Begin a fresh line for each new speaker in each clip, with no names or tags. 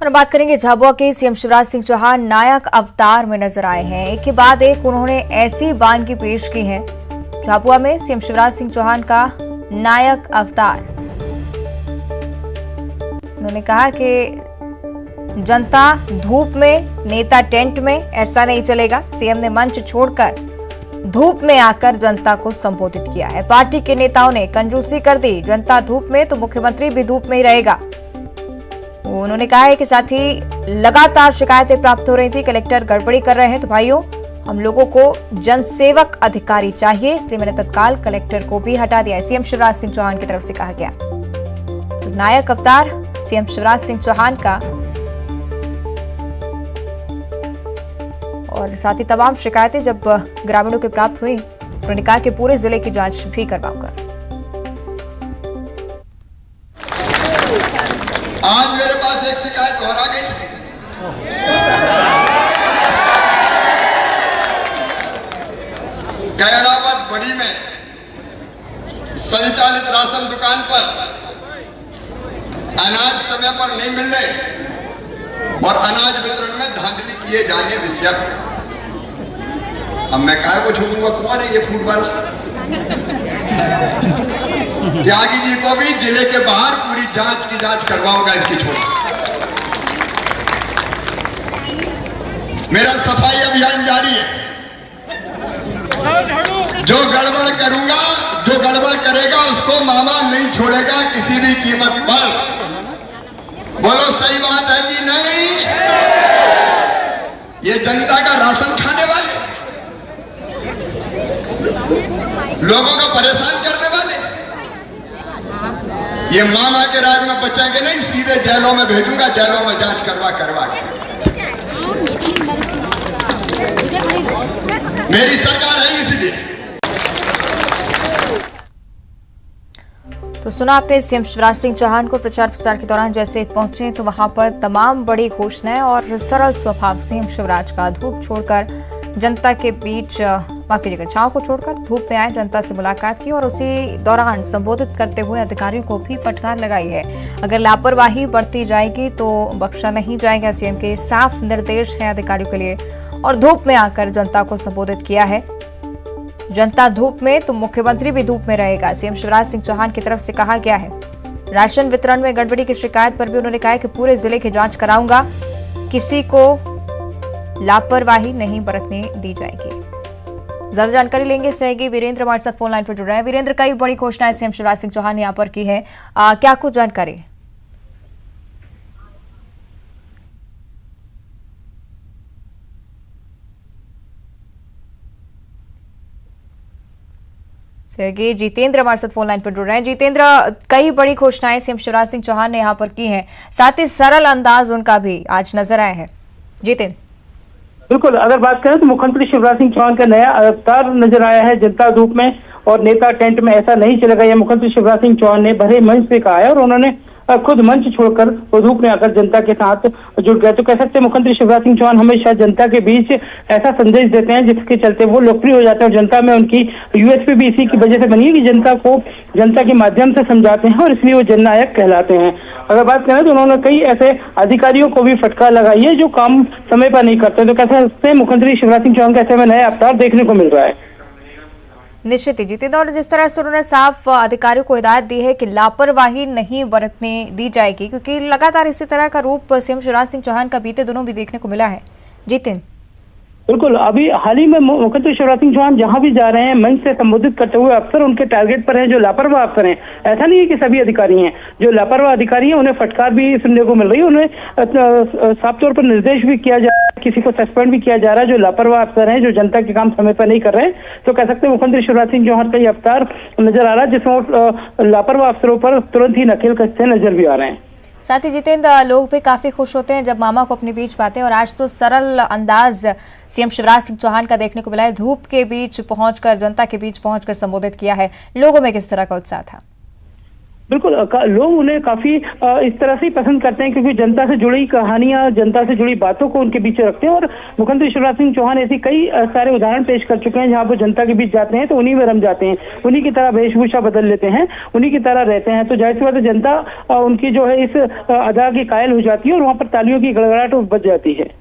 और बात करेंगे झाबुआ के सीएम शिवराज सिंह चौहान नायक अवतार में नजर आए हैं। एक के बाद एक उन्होंने ऐसी वानगी पेश की है। झाबुआ में सीएम शिवराज सिंह चौहान का नायक अवतार। उन्होंने कहा कि जनता धूप में, नेता टेंट में, ऐसा नहीं चलेगा। सीएम ने मंच छोड़कर धूप में आकर जनता को संबोधित किया है। पार्टी के नेताओं ने कंजूसी कर दी। जनता धूप में तो मुख्यमंत्री भी धूप में ही रहेगा। उन्होंने कहा है कि साथ ही लगातार शिकायतें प्राप्त हो रही थी, कलेक्टर गड़बड़ी कर रहे हैं, तो भाइयों हम लोगों को जनसेवक अधिकारी चाहिए, इसलिए मैंने तत्काल कलेक्टर को भी हटा दिया। सीएम शिवराज सिंह चौहान की तरफ से कहा गया। तो नायक अवतार सीएम शिवराज सिंह चौहान का, और साथ ही तमाम शिकायतें जब ग्रामीणों की प्राप्त हुई, उन्होंने कहा कि पूरे जिले की जांच भी करवाऊंगा।
आज मेरे पास एक शिकायत और आ गई। कैरावत बड़ी में संचालित राशन दुकान पर अनाज समय पर नहीं मिलने और अनाज वितरण में धांधली किए जाने विषय। अब मैं काय को छूटूंगा, कौन है ये फूड वाला? त्यागी जी को भी जिले के बाहर पूरी जांच करवाऊंगा इसकी छोड़। मेरा सफाई अभियान जारी है। जो गड़बड़ करूंगा, जो गड़बड़ करेगा उसको मामा नहीं छोड़ेगा किसी भी कीमत पर। बोलो सही बात है कि नहीं? ये जनता का राशन खाने वाले, लोगों को परेशान करने वाले, ये मामा के राज में बचेंगे नहीं, सीधे जेलों में भेजूंगा, जेलों में जांच करवा के। मेरी सरकार है इसलिए।
तो सुना आपने सीएम शिवराज सिंह चौहान को प्रचार प्रसार के दौरान जैसे पहुंचे तो वहां पर तमाम बड़ी घोषणाएं और सरल स्वभाव सीएम शिवराज का। धूप छोड़कर जनता के बीच, वहां की जगह छांव को छोड़कर धूप में आए, जनता से मुलाकात की और उसी दौरान संबोधित करते हुए अधिकारियों को भी फटकार लगाई है। अगर लापरवाही बढ़ती जाएगी तो बख्शा नहीं जाएगा। सीएम के साफ निर्देश है अधिकारियों के लिए। और धूप में आकर जनता को संबोधित किया है। जनता धूप में तो मुख्यमंत्री भी धूप में रहेगा, सीएम शिवराज सिंह चौहान की तरफ से कहा गया है। राशन वितरण में गड़बड़ी की शिकायत पर भी उन्होंने कहा कि पूरे जिले की जांच कराऊंगा, किसी को लापरवाही नहीं बरतने दी जाएगी। ज्यादा जानकारी लेंगे सहयोगी वीरेंद्र हमारे साथ फोन लाइन पर जुड़ रहे हैं। वीरेंद्र, कई बड़ी घोषणाएं सीएम शिवराज सिंह चौहान ने यहाँ पर की है, क्या कुछ जानकारी? सहयोगी जितेंद्र हमारे साथ फोन लाइन पर जुड़ रहे हैं। जितेंद्र, कई बड़ी घोषणाएं सीएम शिवराज सिंह चौहान ने यहाँ पर की हैं, साथ ही सरल अंदाज उनका भी आज नजर आया है। जितेंद्र,
बिल्कुल, अगर बात करें तो मुख्यमंत्री शिवराज सिंह चौहान का नया अवतार नजर आया है। जनता धूप में और नेता टेंट में, ऐसा नहीं चलेगा, यह मुख्यमंत्री शिवराज सिंह चौहान ने भरे मंच से कहा है और उन्होंने खुद मंच छोड़कर वो धूप में आकर जनता के साथ जुड़ गए। तो कह सकते हैं मुख्यमंत्री शिवराज सिंह चौहान हमेशा जनता के बीच ऐसा संदेश देते हैं जिसके चलते वो लोकप्रिय हो जाते हैं। और जनता में उनकी यूएसपी भी इसी की वजह से बनी है कि जनता को जनता के माध्यम से समझाते हैं और इसलिए वो जननायक कहलाते हैं। अगर बात करें तो उन्होंने कई ऐसे अधिकारियों को भी फटकार लगाई है जो काम समय पर नहीं करते। तो कह सकते हैं मुख्यमंत्री शिवराज सिंह चौहान का ऐसे में नया अवतार देखने को मिल रहा है।
निश्चित ही जितेंद्र, और जिस तरह से उन्होंने साफ अधिकारियों को हिदायत दी है कि लापरवाही नहीं बरतने दी जाएगी, क्योंकि लगातार इसी तरह का रूप सीएम शिवराज सिंह चौहान का बीते दिनों भी देखने को मिला है। जितेंद्र,
बिल्कुल, अभी हाल ही में मुख्यमंत्री शिवराज सिंह चौहान जहां भी जा रहे हैं मंच से संबोधित करते हुए अफसर उनके टारगेट पर हैं जो लापरवाह अफसर हैं। ऐसा नहीं है कि सभी अधिकारी हैं, जो लापरवाह अधिकारी हैं उन्हें फटकार भी सुनने को मिल रही है। उन्हें साफ तौर पर निर्देश भी किया जा रहा है, किसी को सस्पेंड भी किया जा रहा है जो लापरवाह अफसर हैं, जो जनता के काम समय पर नहीं कर रहे हैं। तो कह सकते हैं मुख्यमंत्री शिवराज सिंह चौहान का ये अवतार नजर आ रहा है जिसमें लापरवाह अफसरों पर तुरंत ही नकेल कसते नजर भी आ रहे हैं।
साथ ही जितेंद्र, लोग भी काफी खुश होते हैं जब मामा को अपने बीच पाते हैं, और आज तो सरल अंदाज सीएम शिवराज सिंह चौहान का देखने को मिला है। धूप के बीच पहुंचकर, जनता के बीच पहुंचकर संबोधित किया है। लोगों में किस तरह का उत्साह था?
बिल्कुल लोग उन्हें काफी इस तरह से ही पसंद करते हैं क्योंकि जनता से जुड़ी कहानियां, जनता से जुड़ी बातों को उनके बीच रखते हैं। और मुख्यमंत्री शिवराज सिंह चौहान ऐसी कई सारे उदाहरण पेश कर चुके हैं जहां वो जनता के बीच जाते हैं तो उन्हीं में रम जाते हैं, उन्हीं की तरह वेशभूषा बदल लेते हैं, उन्हीं की तरह रहते हैं। तो जाहिर सी बात है जनता उनकी जो है इस अदा की कायल हो जाती है और वहां पर तालियों की गड़गड़ाहट बच जाती है।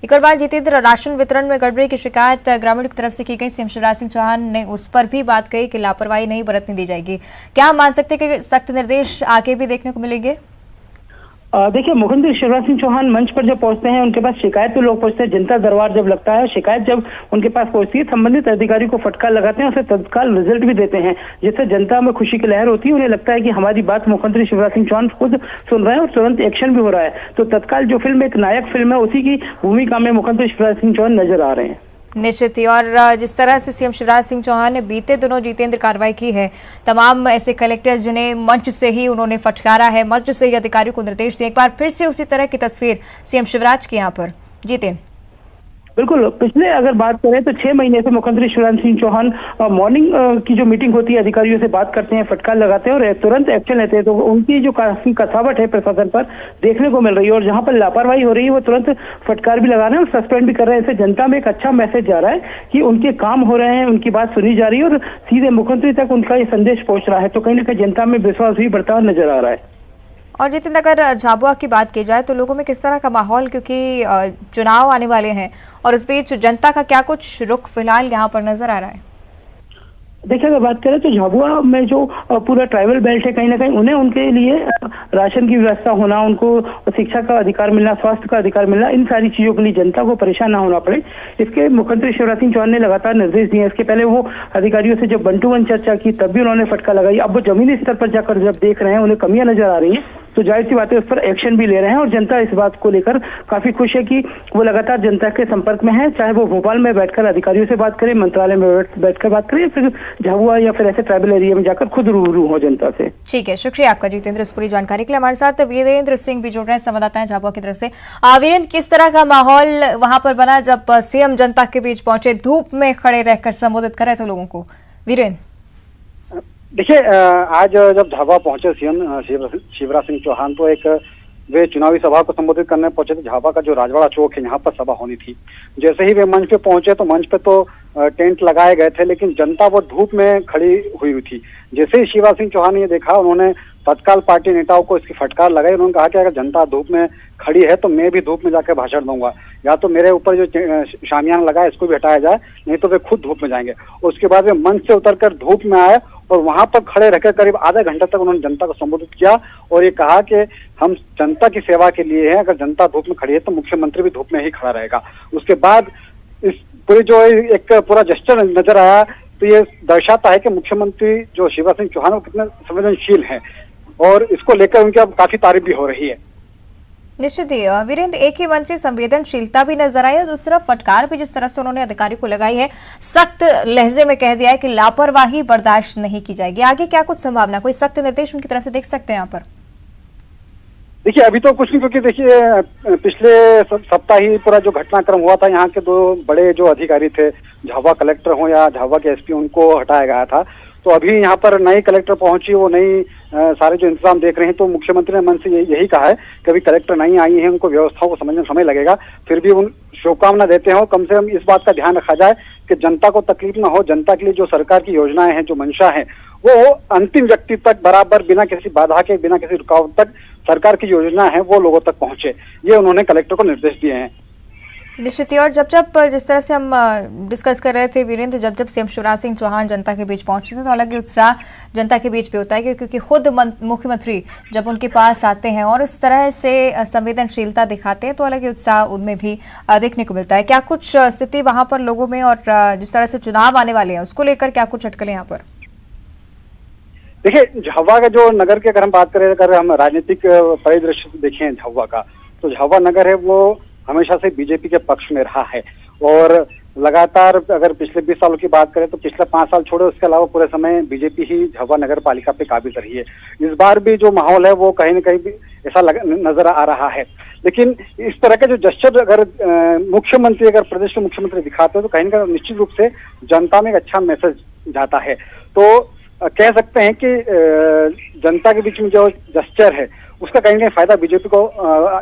एक और बार जितेंद्र, राशन वितरण में गड़बड़ी की शिकायत ग्रामीण की तरफ से की गई, सीएम शिवराज सिंह चौहान ने उस पर भी बात कही कि लापरवाही नहीं बरतने दी जाएगी। क्या हम मान सकते हैं कि सख्त निर्देश आगे भी देखने को मिलेंगे?
देखिए, मुख्यमंत्री शिवराज सिंह चौहान मंच पर जब पहुंचते हैं उनके पास शिकायत पे लोग पहुंचते हैं, जनता दरबार जब लगता है, शिकायत जब उनके पास पहुंचती है, संबंधित अधिकारी को फटकार लगाते हैं, उसे तत्काल रिजल्ट भी देते हैं, जिससे जनता में खुशी की लहर होती है। उन्हें लगता है कि हमारी बात मुख्यमंत्री शिवराज सिंह चौहान खुद सुन रहे हैं और तुरंत एक्शन भी हो रहा है। तो तत्काल जो फिल्म एक नायक फिल्म है उसी की भूमिका में मुख्यमंत्री शिवराज सिंह चौहान नजर आ रहे हैं।
निश्चित ही। और जिस तरह से सीएम शिवराज सिंह चौहान ने बीते दिनों जितेंद्र कार्रवाई की है, तमाम ऐसे कलेक्टर जिन्हें मंच से ही उन्होंने फटकारा है, मंच से ही अधिकारियों को निर्देश दिए, एक बार फिर से उसी तरह की तस्वीर सीएम शिवराज की यहाँ पर। जितेंद्र,
बिल्कुल, पिछले अगर बात करें तो 6 महीने से मुख्यमंत्री शिवराज सिंह चौहान मॉर्निंग की जो मीटिंग होती है अधिकारियों से बात करते हैं, फटकार लगाते हैं और तुरंत एक्शन लेते हैं। तो उनकी जो काफी कसावट है प्रशासन पर देखने को मिल रही है और जहां पर लापरवाही हो रही है वो तुरंत फटकार भी लगा रहे हैं और सस्पेंड भी कर रहे हैं। इससे जनता में एक अच्छा मैसेज जा रहा है कि उनके काम हो रहे हैं, उनकी बात सुनी जा रही है और सीधे मुख्यमंत्री तक उनका ये संदेश पहुंच रहा है। तो कहीं ना कहीं जनता में विश्वास भी बढ़ता हुआ नजर आ रहा है।
और जितेंद्र, अगर झाबुआ की बात की जाए तो लोगों में किस तरह का माहौल, क्योंकि चुनाव आने वाले हैं और इस बीच जनता का क्या कुछ रुख फिलहाल यहाँ पर नजर आ रहा है?
देखिए, अगर बात करें तो झाबुआ में जो पूरा ट्राइबल बेल्ट है, कहीं ना कहीं उन्हें उनके लिए राशन की व्यवस्था होना, उनको शिक्षा का अधिकार मिलना, स्वास्थ्य का अधिकार मिलना, इन सारी चीजों के लिए जनता को परेशान ना होना पड़े, इसके मुख्यमंत्री शिवराज सिंह चौहान ने लगातार निर्देश दिए। इसके पहले वो अधिकारियों से जब 1-to-1 चर्चा की तब भी उन्होंने फटका लगाई। अब वो जमीनी स्तर पर जाकर जब देख रहे हैं, उन्हें कमियां नजर आ रही हैं, तो जाहिर सी बात है उस पर एक्शन भी ले रहे हैं और जनता इस बात को लेकर काफी खुश है कि वो लगातार जनता के संपर्क में है, चाहे वो भोपाल में बैठकर अधिकारियों से बात करें, मंत्रालय में बैठकर बात करें, या फिर झाबुआ या फिर ऐसे ट्राइबल एरिया में जाकर खुद रूबरू हो जनता से।
ठीक है, शुक्रिया आपका जितेंद्र इस पूरी जानकारी के लिए। हमारे साथ वीरेंद्र सिंह भी जुड़ रहे हैं, संवाददाता हैं झाबुआ की तरफ से। वीरेंद्र, किस तरह का माहौल वहां पर बना जब सीएम जनता के बीच पहुंचे, धूप में खड़े रहकर संबोधित कर रहे थे लोगों को? वीरेंद्र,
देखिए, आज जब झाबुआ पहुंचे सीएम शिवराज सिंह चौहान तो एक वे चुनावी सभा को संबोधित करने पहुंचे थे। झाबुआ का जो राजवाड़ा चौक है यहाँ पर सभा होनी थी। जैसे ही वे मंच पे पहुंचे तो मंच पे तो टेंट लगाए गए थे, लेकिन जनता वो धूप में खड़ी हुई थी। जैसे ही शिवराज सिंह चौहान ने ये देखा, उन्होंने तत्काल पार्टी नेताओं को इसकी फटकार लगाई। उन्होंने कहा कि अगर जनता धूप में खड़ी है तो मैं भी धूप में जाकर भाषण दूंगा, या तो मेरे ऊपर जो शामियाना लगा है इसको भी हटाया जाए, नहीं तो वे खुद धूप में जाएंगे। उसके बाद वे मंच से उतरकर धूप में आए और वहां पर खड़े रहकर करीब आधा घंटा तक उन्होंने जनता को संबोधित किया और ये कहा कि हम जनता की सेवा के लिए हैं, अगर जनता धूप में खड़ी है तो मुख्यमंत्री भी धूप में ही खड़ा रहेगा। उसके बाद इस पूरी जो एक पूरा जेस्चर नजर आया तो ये दर्शाता है कि मुख्यमंत्री जो शिवराज सिंह चौहान वो कितने संवेदनशील हैं और इसको लेकर उनकी अब काफी तारीफ भी हो रही है।
निश्चित ही वीरेंद्र, एक ही मन से संवेदनशीलता भी नजर आई और दूसरी तरफ फटकार भी जिस तरह से उन्होंने अधिकारी को लगाई है, सख्त लहजे में कह दिया है कि लापरवाही बर्दाश्त नहीं की जाएगी। आगे क्या कुछ संभावना, कोई सख्त निर्देश उनकी तरफ से देख सकते हैं यहाँ पर?
देखिए, अभी तो कुछ नहीं, क्योंकि देखिए पिछले सप्ताह ही पूरा जो घटनाक्रम हुआ था, यहाँ के 2 बड़े जो अधिकारी थे, झाबुआ कलेक्टर हो या झाबुआ के एसपी, उनको हटाया गया था। तो अभी यहाँ पर नई कलेक्टर पहुंची, वो नई सारे जो इंतजाम देख रहे हैं। तो मुख्यमंत्री ने मन से यही कहा है कि अभी कलेक्टर नई आई है, उनको व्यवस्थाओं को समझने में समय लगेगा, फिर भी उन शुभकामना देते हैं। कम से कम इस बात का ध्यान रखा जाए कि जनता को तकलीफ ना हो, जनता के लिए जो सरकार की योजनाएं हैं, जो मंशा है, वो अंतिम व्यक्ति तक बराबर बिना किसी बाधा के, बिना किसी रुकावट तक सरकार की योजना है वो लोगों तक पहुंचे। ये उन्होंने कलेक्टर को निर्देश दिए हैं।
निश्चित ही। और जब जिस तरह से हम डिस्कस कर रहे थे वीरेंद्र, जब सीएम शिवराज सिंह चौहान जनता के बीच पहुंचते थे तो अलग ही उत्साह जनता के बीच भी होता है, क्योंकि खुद मुख्यमंत्री जब उनके पास आते हैं और इस तरह से संवेदनशीलता दिखाते हैं तो अलग ही उत्साह उनमें भी देखने को मिलता है। क्या कुछ स्थिति वहां पर लोगों में, और जिस तरह से चुनाव आने वाले हैं उसको लेकर क्या कुछ अटकलें यहाँ पर?
देखिए, झाबुआ का जो नगर की अगर हम बात करें, अगर हम राजनीतिक परिदृश्य देखें झाबुआ का, तो झाबुआ नगर है वो हमेशा से बीजेपी के पक्ष में रहा है और लगातार अगर पिछले 20 सालों की बात करें तो पिछले 5 साल छोड़े, उसके अलावा पूरे समय बीजेपी ही झाबुआ नगर पालिका पे काबिज रही है। इस बार भी जो माहौल है वो कहीं न कहीं भी ऐसा नजर आ रहा है। लेकिन इस तरह के जो जेस्चर अगर मुख्यमंत्री, अगर प्रदेश के मुख्यमंत्री दिखाते हैं तो कहीं ना कहीं निश्चित रूप से जनता में एक अच्छा मैसेज जाता है। तो कह सकते हैं कि जनता के बीच में जो जस्चर है उसका कहीं ना कहीं फायदा बीजेपी को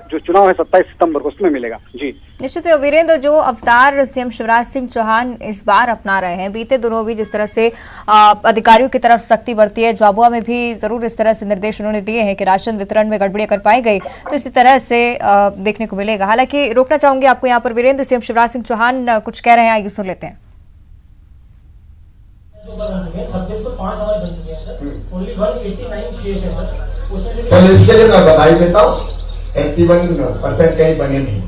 जो चुनाव है 27 सितंबर को उसमें मिलेगा। जी
निश्चित है वीरेंद्र, जो अवतार सीएम शिवराज सिंह चौहान इस बार अपना रहे हैं, बीते दिनों भी जिस तरह से अधिकारियों की तरफ सख्ती बरती है, झाबुआ में भी जरूर इस तरह से निर्देश उन्होंने दिए हैं कि राशन वितरण में गड़बड़ी कर पाई गई तो इसी तरह से देखने को मिलेगा। हालांकि रोकना चाहूंगी आपको यहाँ पर वीरेंद्र, सीएम शिवराज सिंह चौहान कुछ कह रहे हैं, आइए सुन लेते हैं।
26 को 5 आवर बन चुके हैं सर, ओनली 189 शेयर्स है सर, उसमें से
चलो इसके लिए मैं बधाई देता हूँ। 81% कहीं बने नहीं,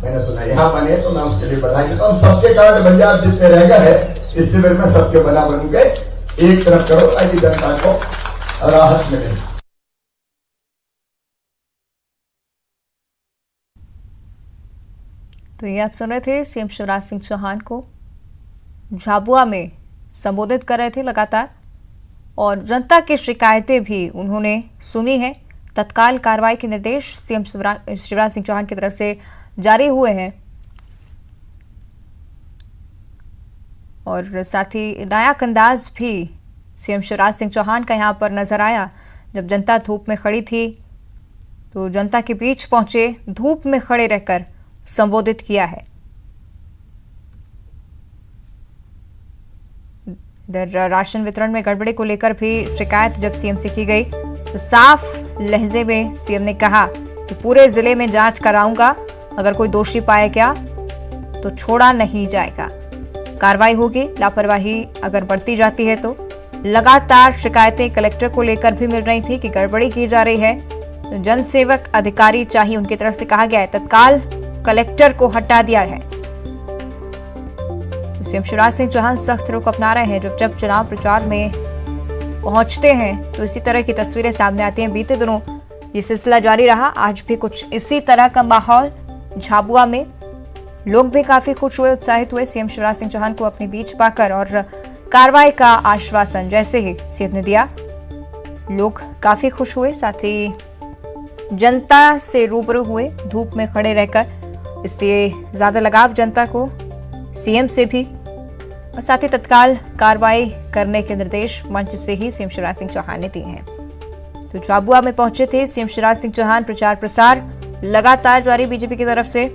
मैंने सुना यहाँ बने तो मैं उसके लिए बधाई देता हूँ। सबके कारण भैया आप जितने रह गए हैं इस शिविर में सबके बना बनू के एक तरफ करो ताकि जनता को राहत मिले।
तो ये आप सुन रहे थे सीएम शिवराज सिंह चौहान को झाबुआ में संबोधित कर रहे थे लगातार, और जनता की शिकायतें भी उन्होंने सुनी हैं। तत्काल कार्रवाई के निर्देश सीएम शिवराज सिंह चौहान की तरफ से जारी हुए हैं, और साथ ही नायाक अंदाज भी सीएम शिवराज सिंह चौहान का यहां पर नजर आया। जब जनता धूप में खड़ी थी तो जनता के बीच पहुंचे, धूप में खड़े रहकर संबोधित किया है। इधर राशन वितरण में गड़बड़ी को लेकर भी शिकायत जब सीएम से की गई तो साफ लहजे में सीएम ने कहा कि पूरे जिले में जांच कराऊंगा, अगर कोई दोषी पाया गया तो छोड़ा नहीं जाएगा, कार्रवाई होगी, लापरवाही अगर बढ़ती जाती है तो। लगातार शिकायतें कलेक्टर को लेकर भी मिल रही थी कि गड़बड़ी की जा रही है, तो जन सेवक अधिकारी चाहिए उनकी तरफ से कहा गया है, तत्काल कलेक्टर को हटा दिया है। सीएम शिवराज सिंह चौहान सख्त रुख अपना रहे हैं। जब चुनाव प्रचार में पहुंचते हैं तो इसी तरह की तस्वीरें सामने आती हैं। बीते दिनों ये सिलसिला जारी रहा, आज भी कुछ इसी तरह का माहौल झाबुआ में। लोग भी काफी खुश हुए, उत्साहित हुए सीएम शिवराज सिंह चौहान को अपने बीच पाकर, और कार्रवाई का आश्वासन जैसे ही सीएम ने दिया लोग काफी खुश हुए, साथ ही जनता से रूबरू हुए धूप में खड़े रहकर, इसलिए ज्यादा लगाव जनता को सीएम से भी, और साथ ही तत्काल कार्रवाई करने के निर्देश मंच से ही सीएम शिवराज सिंह चौहान ने दिए हैं। तो झाबुआ में पहुंचे थे सीएम शिवराज सिंह चौहान, प्रचार प्रसार लगातार जारी बीजेपी की तरफ से।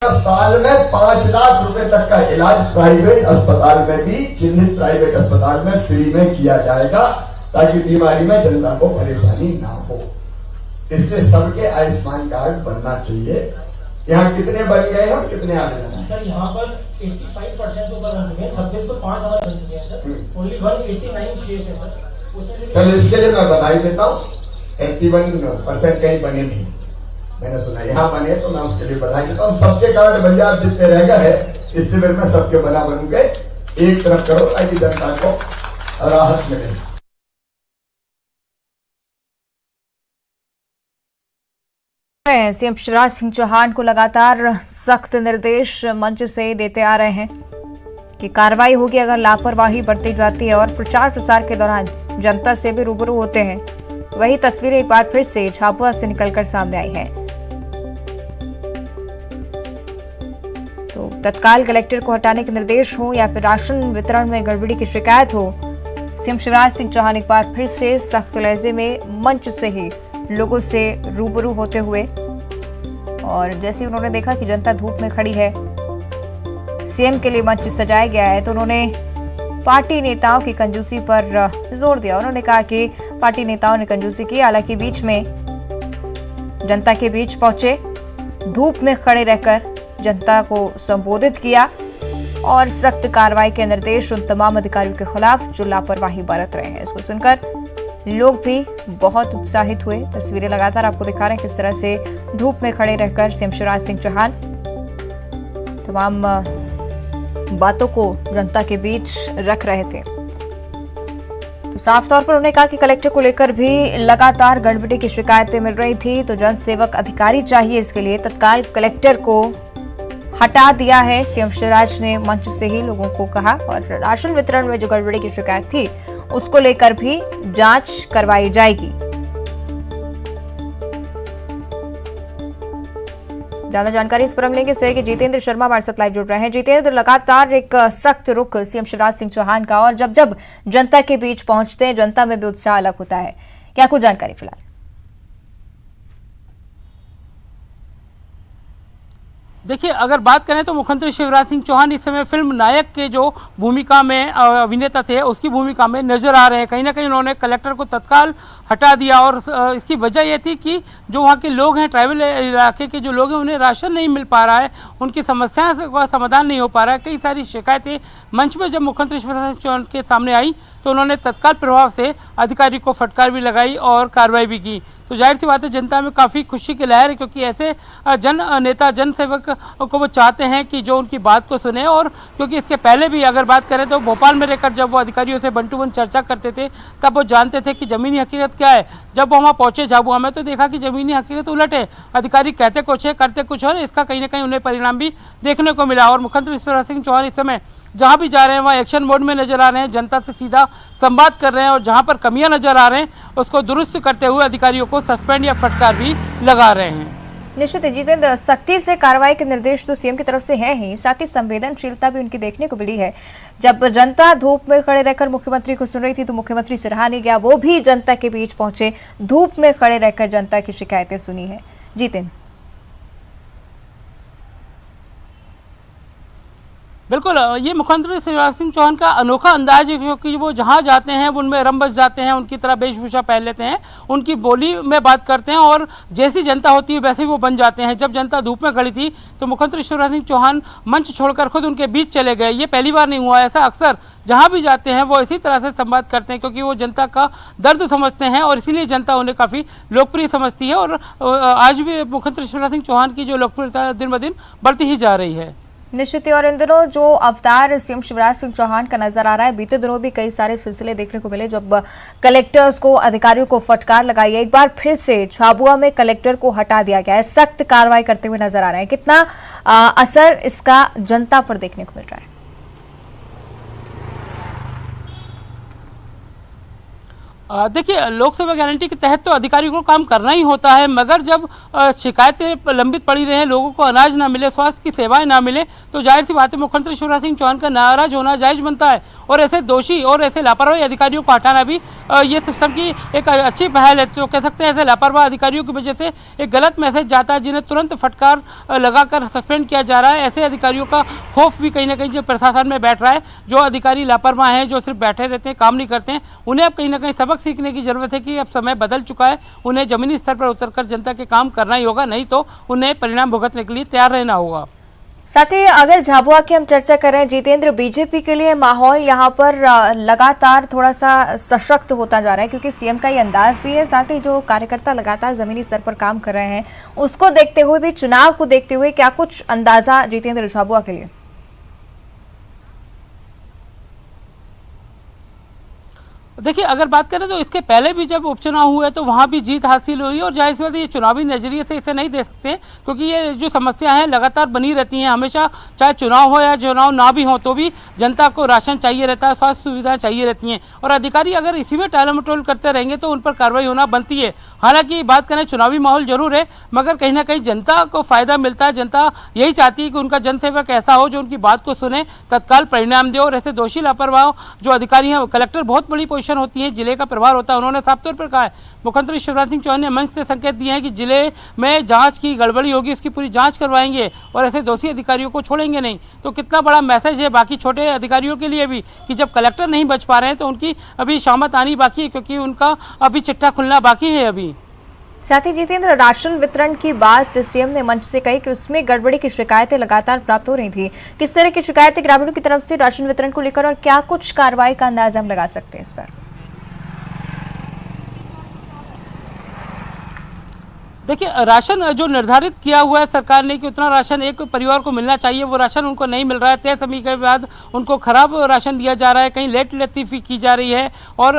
साल में 5 लाख रुपए तक का इलाज प्राइवेट अस्पताल में भी, चिन्हित प्राइवेट अस्पताल में फ्री में किया जाएगा ताकि बीमारी में जनता को परेशानी ना हो। इसलिए सबके आयुष्मान कार्ड बनना चाहिए। यहाँ कितने बन गए हैं और कितने आवेदन हैं?
सर यहाँ पर 85% ऊपर बन चुके हैं, 26 को 5 आवर बन चुके हैं सर, ओनली 189 शेयर्स है सर, उसमें से
चलो इसके लिए मैं बधाई देता हूँ। 81% कहीं बने नहीं, मैंने सुना यहाँ बने तो मैं उसके लिए बधाई देता हूँ। सबके कारण भैया आप जितने रह गए हैं इस शिविर में सबके बना बनू के एक तरफ करो ताकि जनता को राहत मिले।
सीएम शिवराज सिंह चौहान को लगातार सख्त निर्देश मंच से देते आ रहे हैं कि कार्रवाई होगी अगर लापरवाही बढ़ती जाती है, और प्रचार प्रसार के दौरान जनता से भी रूबरू होते हैं। वही तस्वीरें एक बार फिर से झाबुआ से निकलकर सामने आई है। तो तत्काल कलेक्टर को हटाने के निर्देश हो या फिर राशन वितरण में गड़बड़ी की शिकायत हो, सीएम शिवराज सिंह चौहान एक बार फिर से सख्त लहजे में मंच से ही लोगों से रूबरू होते हुए, और जैसे उन्होंने देखा कि जनता धूप में खड़ी है, सीएम के लिए मंच सजाया गया है, तो उन्होंने पार्टी नेताओं की कंजूसी पर जोर दिया। उन्होंने कहा कि पार्टी नेताओं ने कंजूसी की, हालांकि बीच में जनता के बीच पहुंचे, धूप में खड़े रहकर जनता को संबोधित किया, और सख्त कार्रवाई के निर्देश उन तमाम अधिकारियों के खिलाफ जो लापरवाही बरत रहे हैं। इसको सुनकर लोग भी बहुत उत्साहित हुए। तस्वीरें लगातार आपको दिखा रहे हैं किस तरह से धूप में खड़े रहकर सीएम शिवराज सिंह चौहान तमाम बातों को जनता के बीच रख रहे थे। तो साफ तौर पर उन्होंने कहा कि कलेक्टर को लेकर भी लगातार गड़बड़ी की शिकायतें मिल रही थी, तो जन सेवक अधिकारी चाहिए, इसके लिए तत्काल कलेक्टर को हटा दिया है। सीएम शिवराज ने मंच से ही लोगों को कहा, और राशन वितरण में जो गड़बड़ी की शिकायत थी उसको लेकर भी जांच करवाई जाएगी। ज्यादा जानकारी इस पर हम लेंगे सहयोगी जितेंद्र शर्मा हमारे साथ लाइव जुड़ रहे हैं। जितेंद्र, लगातार एक सख्त रुख सीएम शिवराज सिंह चौहान का, और जब जब जनता के बीच पहुंचते हैं जनता में भी उत्साह अलग होता है, क्या कुछ जानकारी फिलहाल?
देखिए, अगर बात करें तो मुख्यमंत्री शिवराज सिंह चौहान इस समय फिल्म नायक के जो भूमिका में अभिनेता थे उसकी भूमिका में नजर आ रहे हैं। कहीं ना कहीं उन्होंने कलेक्टर को तत्काल हटा दिया, और इसकी वजह यह थी कि जो वहाँ के लोग हैं, ट्राइबल इलाके के जो लोग हैं, उन्हें राशन नहीं मिल पा रहा है, उनकी समस्याओं का समाधान नहीं हो पा रहा है। कई सारी शिकायतें मंच में जब मुख्यमंत्री शिवराज सिंह चौहान के सामने आई तो उन्होंने तत्काल प्रभाव से अधिकारी को फटकार भी लगाई और कार्रवाई भी की। तो जाहिर सी बात है, जनता में काफ़ी खुशी की लहर है, क्योंकि ऐसे जन नेता, जन सेवक को वो चाहते हैं कि जो उनकी बात को सुने। और क्योंकि इसके पहले भी अगर बात करें तो भोपाल में रहकर जब वो अधिकारियों से 1 to 1 चर्चा करते थे, तब वो जानते थे कि ज़मीनी हकीकत क्या है। जब वो वहाँ पहुँचे झाबुआ में तो देखा कि ज़मीनी हकीकत उलट है, अधिकारी कहते कुछ है, करते कुछ और, इसका कहीं ना कहीं उन्हें परिणाम भी देखने को मिला। और मुख्यमंत्री शिवराज सिंह चौहान इस समय जहां भी जा रहे हैं वहाँ एक्शन मोड में नजर आ रहे हैं, जनता से सीधा संवाद कर रहे हैं, और जहां पर कमियां नजर आ रहे हैं उसको दुरुस्त करते हुए अधिकारियों को सस्पेंड या फटकार भी लगा रहे हैं।
निश्चित है जितेंद्र, सख्ती से कार्रवाई के निर्देश तो सीएम की तरफ से है ही, साथ ही संवेदनशीलता भी उनकी देखने को मिली है। जब जनता धूप में खड़े रहकर मुख्यमंत्री को सुन रही थी तो मुख्यमंत्री से रहा नहीं गया, वो भी जनता के बीच पहुंचे, धूप में खड़े रहकर जनता की शिकायतें सुनी है। जितेंद्र,
बिल्कुल, ये मुख्यमंत्री शिवराज सिंह चौहान का अनोखा अंदाज है, क्योंकि वो जहाँ जाते हैं उनमें रम बस जाते हैं, उनकी तरह वेशभूषा पहन लेते हैं, उनकी बोली में बात करते हैं, और जैसी जनता होती है वैसे ही वो बन जाते हैं। जब जनता धूप में खड़ी थी तो मुख्यमंत्री शिवराज सिंह चौहान मंच छोड़कर खुद उनके बीच चले गए। ये पहली बार नहीं हुआ, ऐसा अक्सर जहाँ भी जाते हैं वो इसी तरह से संवाद करते हैं, क्योंकि वो जनता का दर्द समझते हैं और इसीलिए जनता उन्हें काफ़ी लोकप्रिय समझती है। और आज भी मुख्यमंत्री शिवराज सिंह चौहान की जो लोकप्रियता दिन ब दिन बढ़ती ही जा रही है।
निश्चित ही, और इन दिनों जो अवतार सीएम शिवराज सिंह चौहान का नजर आ रहा है, बीते दिनों भी कई सारे सिलसिले देखने को मिले जब कलेक्टर्स को, अधिकारियों को फटकार लगाई है। एक बार फिर से झाबुआ में कलेक्टर को हटा दिया गया है, सख्त कार्रवाई करते हुए नजर आ रहे हैं। कितना असर इसका जनता पर देखने को मिल रहा है?
देखिए, लोकसेवा गारंटी के तहत तो अधिकारियों को काम करना ही होता है, मगर जब शिकायतें लंबित पड़ी रहे, लोगों को अनाज ना मिले, स्वास्थ्य की सेवाएं ना मिले, तो जाहिर सी बात है मुख्यमंत्री शिवराज सिंह चौहान का नाराज होना जायज बनता है। और ऐसे दोषी और ऐसे लापरवाही अधिकारियों को हटाना भी ये सिस्टम की एक अच्छी पहल है। तो कह सकते हैं ऐसे लापरवाह अधिकारियों की वजह से एक गलत मैसेज जाता है, जिन्हें तुरंत फटकार लगाकर सस्पेंड किया जा रहा है। ऐसे अधिकारियों का खौफ भी कहीं ना कहीं जो प्रशासन में बैठ रहा है। जो अधिकारी लापरवाह हैं, जो सिर्फ बैठे रहते हैं, काम नहीं करते हैं, उन्हें अब कहीं ना कहीं सबक सीखने की जरूरत है कि अब समय बदल चुका है, उन्हें जमीनी स्तर पर उतरकर जनता के काम करना ही होगा, नहीं तो उन्हें परिणाम भुगतने के लिए तैयार रहना होगा।
साथ ही अगर झाबुआ की हम चर्चा करें जितेंद्र, बीजेपी के लिए माहौल यहाँ पर लगातार थोड़ा सा सशक्त होता जा रहा है, क्योंकि सीएम का ये अंदाज भी है, साथ ही जो कार्यकर्ता लगातार जमीनी स्तर पर काम कर रहे हैं उसको देखते हुए भी, चुनाव को देखते हुए क्या कुछ अंदाजा जितेंद्र झाबुआ के लिए?
देखिए, अगर बात करें तो इसके पहले भी जब उपचुनाव हुए तो वहाँ भी जीत हासिल हुई, और जाहिर सी बात है ये चुनावी नजरिए से इसे नहीं दे सकते, क्योंकि ये जो समस्या है लगातार बनी रहती हैं हमेशा, चाहे चुनाव हो या चुनाव ना भी हो तो भी जनता को राशन चाहिए रहता है, स्वास्थ्य सुविधाएं चाहिए रहती हैं, और अधिकारी अगर इसी में टालमटोल करते रहेंगे तो उन पर कार्रवाई होना बनती है। हालांकि बात करें, चुनावी माहौल जरूर है, मगर कहीं ना कहीं जनता को फायदा मिलता है। जनता यही चाहती है कि उनका जनसेवक ऐसा हो जो उनकी बात को सुने, तत्काल परिणाम दे, और ऐसे दोषी लापरवाह जो अधिकारी हैं, कलेक्टर बहुत बड़ी पोजीशन होती है, जिले का प्रभार होता है। उन्होंने साफ तौर पर कहा है, मुख्यमंत्री शिवराज सिंह चौहान ने मंच से संकेत दिए हैं कि जिले में जांच की गड़बड़ी होगी, उसकी पूरी जांच करवाएंगे और ऐसे दोषी अधिकारियों को छोड़ेंगे नहीं। तो कितना बड़ा मैसेज है बाकी छोटे अधिकारियों के लिए भी कि जब कलेक्टर नहीं बच पा रहे हैं तो उनकी अभी शामत आनी बाकी है, क्योंकि उनका अभी चिट्ठा खुलना बाकी है अभी।
साथ ही जितेंद्र, राशन वितरण की बात सीएम ने मंच से कही कि उसमें गड़बड़ी की शिकायतें लगातार प्राप्त हो रही थी। किस तरह की शिकायतें ग्रामीणों की तरफ से राशन वितरण को लेकर, और क्या कुछ कार्रवाई का अंदाजा हम लगा सकते हैं इस पर?
देखिए, राशन जो निर्धारित किया हुआ है सरकार ने कि उतना राशन एक परिवार को मिलना चाहिए, वो राशन उनको नहीं मिल रहा है। तय समय के बाद उनको खराब राशन दिया जा रहा है, कहीं लेट लतीफ़ी की जा रही है, और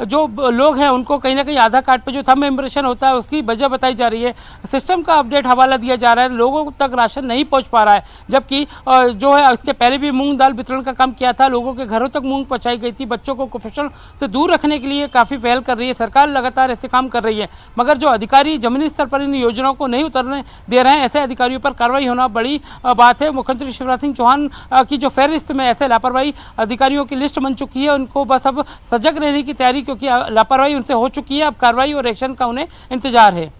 जो लोग हैं उनको कहीं ना कहीं आधार कार्ड पे जो थंब इम्प्रेशन होता है उसकी वजह बताई जा रही है। सिस्टम का अपडेट हवाला दिया जा रहा है, लोगों तक राशन नहीं पहुँच पा रहा है। जबकि जो है इसके पहले भी मूँग दाल वितरण का काम किया था, लोगों के घरों तक मूँग पहुँचाई गई थी। बच्चों को कुपोषण से दूर रखने के लिए काफ़ी पहल कर रही है सरकार, लगातार ऐसे काम कर रही है। मगर जो अधिकारी जमीनी स्तर पर इन योजनाओं को नहीं उतरने दे रहे हैं, ऐसे अधिकारियों पर कार्रवाई होना बड़ी बात है। मुख्यमंत्री शिवराज सिंह चौहान की जो फहरिस्त में ऐसे लापरवाही अधिकारियों की लिस्ट बन चुकी है, उनको बस अब सजग रहने की तैयारी, क्योंकि लापरवाही उनसे हो चुकी है, अब कार्रवाई और एक्शन का उन्हें इंतजार है।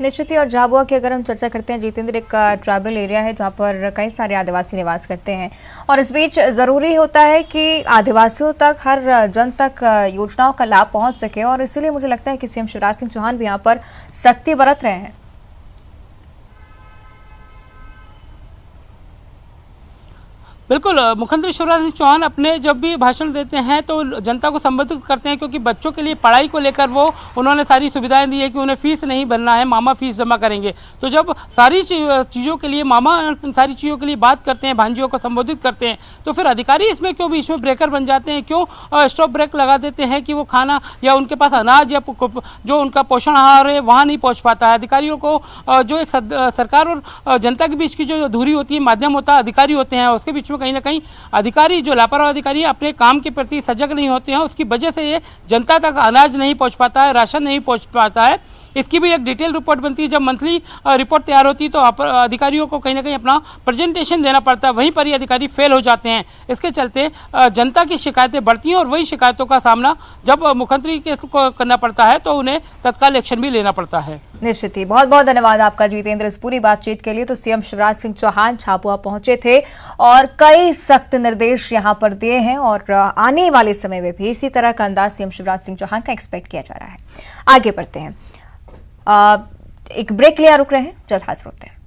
निश्चित ही। और झाबुआ की अगर हम चर्चा करते हैं जितेंद्र, एक ट्राइबल एरिया है जहाँ पर कई सारे आदिवासी निवास करते हैं, और इस बीच ज़रूरी होता है कि आदिवासियों तक, हर जन तक योजनाओं का लाभ पहुंच सके, और इसीलिए मुझे लगता है कि सीएम शिवराज सिंह चौहान भी यहाँ पर सख्ती बरत रहे हैं।
बिल्कुल, मुख्यमंत्री शिवराज सिंह चौहान अपने जब भी भाषण देते हैं तो जनता को संबोधित करते हैं, क्योंकि बच्चों के लिए पढ़ाई को लेकर उन्होंने सारी सुविधाएं दी है कि उन्हें फीस नहीं भरना है, मामा फीस जमा करेंगे। तो जब सारी चीज़ों के लिए मामा सारी चीज़ों के लिए बात करते हैं, भांजियों को संबोधित करते हैं, तो फिर अधिकारी इसमें क्यों बीच में ब्रेकर बन जाते हैं, क्यों स्टॉप ब्रेक लगा देते हैं कि वो खाना या उनके पास अनाज या जो उनका पोषण आहार है वहाँ नहीं पहुँच पाता है। अधिकारियों को जो एक सरकार और जनता के बीच की जो दूरी होती है, माध्यम होता है, अधिकारी होते हैं, उसके बीच में कहीं ना कहीं अधिकारी, जो लापरवाह अधिकारी अपने काम के प्रति सजग नहीं होते हैं, उसकी वजह से ये जनता तक अनाज नहीं पहुंच पाता है, राशन नहीं पहुंच पाता है। इसकी भी एक डिटेल रिपोर्ट बनती है, जब मंथली रिपोर्ट तैयार होती है तो अधिकारियों को कहीं ना कहीं अपना प्रेजेंटेशन देना पड़ता है, वहीं पर ही अधिकारी फेल हो जाते हैं। इसके चलते जनता की शिकायतें बढ़ती हैं, और वही शिकायतों का सामना जब मुख्यमंत्री को करना पड़ता है तो उन्हें तत्काल एक्शन भी लेना पड़ता है।
निश्चित ही। बहुत बहुत धन्यवाद आपका जितेंद्र इस पूरी बातचीत के लिए। तो सीएम शिवराज सिंह चौहान झाबुआ पहुंचे थे और कई सख्त निर्देश यहां पर दिए हैं, और आने वाले समय में भी इसी तरह का अंदाज सीएम शिवराज सिंह चौहान का एक्सपेक्ट किया जा रहा है। आगे बढ़ते हैं, एक ब्रेक लिया, रुक रहे हैं, जल्द हाजिर होते हैं।